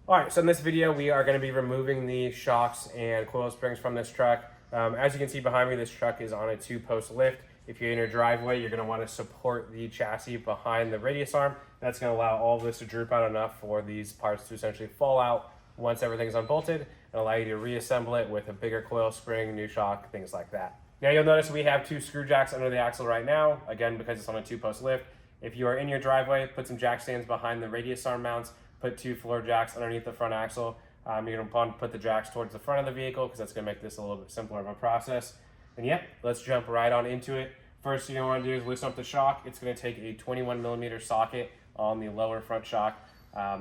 All right, so in this video, we are going to be removing the shocks and coil springs from this truck. As you can see behind me, this truck is on a 2-post lift. If you're in your driveway, you're going to want to support the chassis behind the radius arm. That's going to allow all of this to droop out enough for these parts to essentially fall out once everything's unbolted and allow you to reassemble it with a bigger coil spring, new shock, things like that. Now you'll notice we have 2 screw jacks under the axle right now, again, because it's on a 2-post lift. If you are in your driveway, put some jack stands behind the radius arm mounts, put 2 floor jacks underneath the front axle. You're going to want to put the jacks towards the front of the vehicle because that's going to make this a little bit simpler of a process. And yep, let's jump right on into it. First thing you want to do is loosen up the shock. It's going to take a 21mm socket on the lower front shock.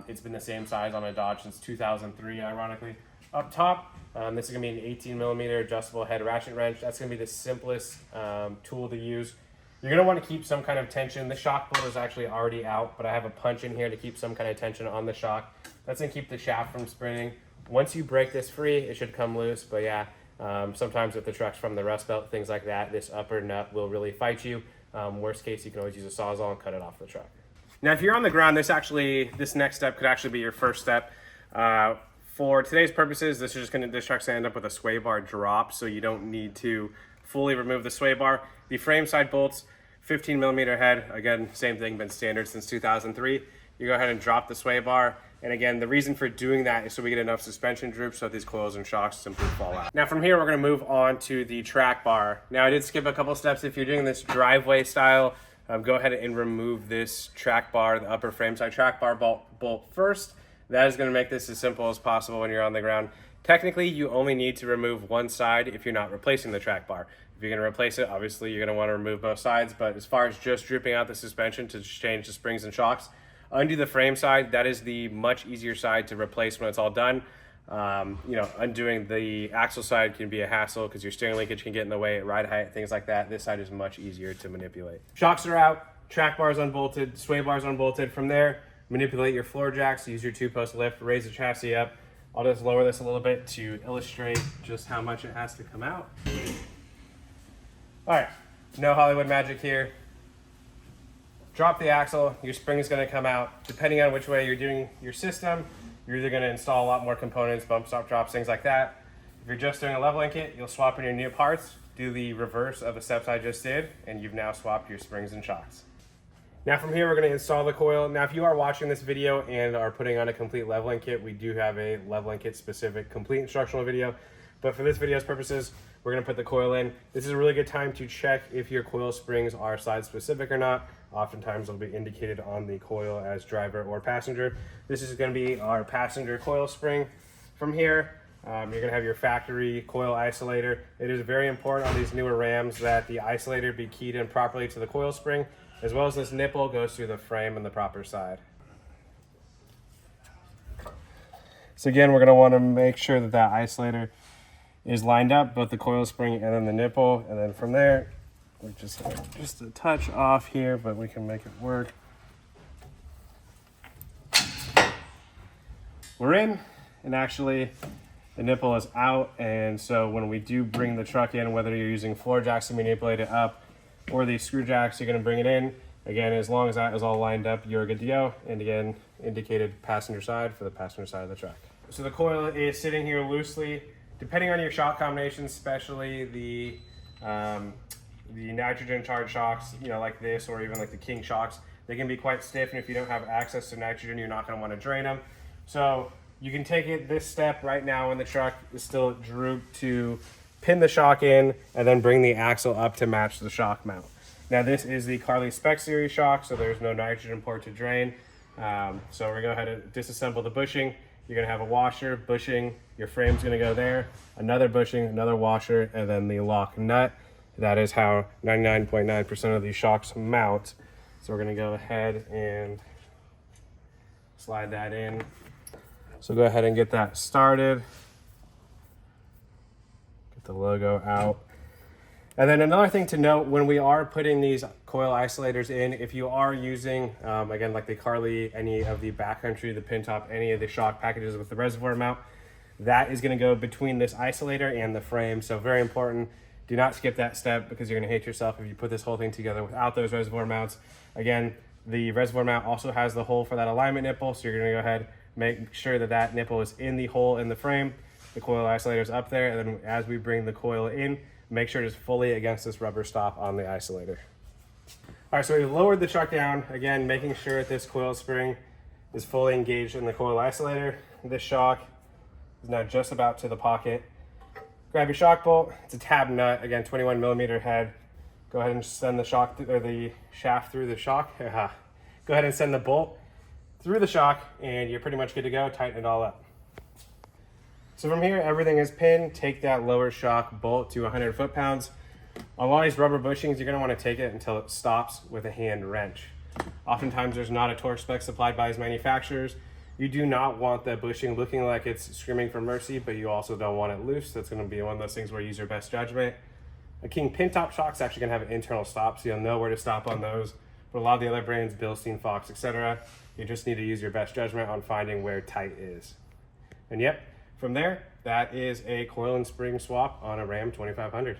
It's been the same size on a Dodge since 2003, ironically. Up top, this is going to be an 18mm adjustable head ratchet wrench. That's going to be the simplest tool to use. You're going to want to keep some kind of tension. The shock bolt is actually already out, but I have a punch in here to keep some kind of tension on the shock. That's going to keep the shaft from spinning. Once you break this free, it should come loose, but yeah, sometimes if the truck's from the rust belt, things like that, this upper nut will really fight you. Worst case, you can always use a Sawzall and cut it off the truck. Now, if you're on the ground, this next step could actually be your first step. For today's purposes, this truck's going to end up with a sway bar drop, so you don't need to fully remove the sway bar. The frame side bolts, 15mm head, again, same thing, been standard since 2003. You go ahead and drop the sway bar. And again, the reason for doing that is so we get enough suspension droop so that these coils and shocks simply fall out. Now from here, we're gonna move on to the track bar. Now I did skip a couple steps. If you're doing this driveway style, go ahead and remove this track bar, the upper frame side track bar bolt first. That is gonna make this as simple as possible when you're on the ground. Technically, you only need to remove one side if you're not replacing the track bar. If you're gonna replace it, obviously you're gonna wanna remove both sides, but as far as just drooping out the suspension to change the springs and shocks, undo the frame side. That is the much easier side to replace when it's all done. Undoing the axle side can be a hassle because your steering linkage can get in the way at ride height, things like that. This side is much easier to manipulate. Shocks are out, track bar is unbolted, sway bar is unbolted. From there, manipulate your floor jacks, use your 2-post lift, raise the chassis up. I'll just lower this a little bit to illustrate just how much it has to come out. All right, no Hollywood magic here. Drop the axle, your spring is going to come out. Depending on which way you're doing your system, you're either going to install a lot more components, bump stop drops, things like that. If you're just doing a leveling kit, you'll swap in your new parts, do the reverse of the steps I just did, and you've now swapped your springs and shocks. Now from here, we're going to install the coil. Now, if you are watching this video and are putting on a complete leveling kit, we do have a leveling kit specific complete instructional video. But for this video's purposes, we're going to put the coil in. This is a really good time to check if your coil springs are side specific or not. Oftentimes they'll be indicated on the coil as driver or passenger. This is going to be our passenger coil spring. From here, you're going to have your factory coil isolator. It is very important on these newer Rams that the isolator be keyed in properly to the coil spring, as well as this nipple goes through the frame and the proper side. So again, we're going to want to make sure that that isolator is lined up, both the coil spring and then the nipple, and then from there, we're just a touch off here, but we can make it work. We're in, and actually the nipple is out, and so when we do bring the truck in, whether you're using floor jacks to manipulate it up or these screw jacks, you're going to bring it in. Again, as long as that is all lined up, you're good to go. And again, indicated passenger side for the passenger side of the truck. So the coil is sitting here loosely. Depending on your shock combinations, especially the nitrogen charged shocks, like this, or even like the King shocks, they can be quite stiff, and if you don't have access to nitrogen, you're not going to want to drain them. So you can take it this step right now when the truck is still drooped to pin the shock in and then bring the axle up to match the shock mount. Now this is the Carly Spec Series shock, so there's no nitrogen port to drain. So we're going to go ahead and disassemble the bushing. You're going to have a washer, bushing, your frame's going to go there, another bushing, another washer, and then the lock nut. That is how 99.9% of these shocks mount. So we're going to go ahead and slide that in. So go ahead and get that started. Get the logo out. And then another thing to note, when we are putting these coil isolators in, if you are using, again, like the Carly, any of the backcountry, the pin top, any of the shock packages with the reservoir mount, that is going to go between this isolator and the frame. So very important. Do not skip that step because you're going to hate yourself if you put this whole thing together without those reservoir mounts. Again, the reservoir mount also has the hole for that alignment nipple, so you're going to go ahead, Make sure that that nipple is in the hole in the frame. The coil isolator is up there, and then as we bring the coil in, make sure it's fully against this rubber stop on the isolator. All right, so we've lowered the truck down, again, making sure that this coil spring is fully engaged in the coil isolator. This shock is now just about to the pocket. Grab your shock bolt. It's a tab nut, again, 21 millimeter head. Go ahead and send the shock or the shaft through the shock. Go ahead and send the bolt through the shock, and you're pretty much good to go. Tighten it all up. So from here, everything is pinned. Take that lower shock bolt to 100 foot-pounds. On a lot of these rubber bushings, you're going to want to take it until it stops with a hand wrench. Oftentimes, there's not a torque spec supplied by these manufacturers. You do not want the bushing looking like it's screaming for mercy, but you also don't want it loose. That's going to be one of those things where you use your best judgment. A King pin top shock is actually going to have an internal stop, so you'll know where to stop on those. But a lot of the other brands, Bilstein, Fox, etc., you just need to use your best judgment on finding where tight is. And yep, from there, that is a coil and spring swap on a Ram 2500.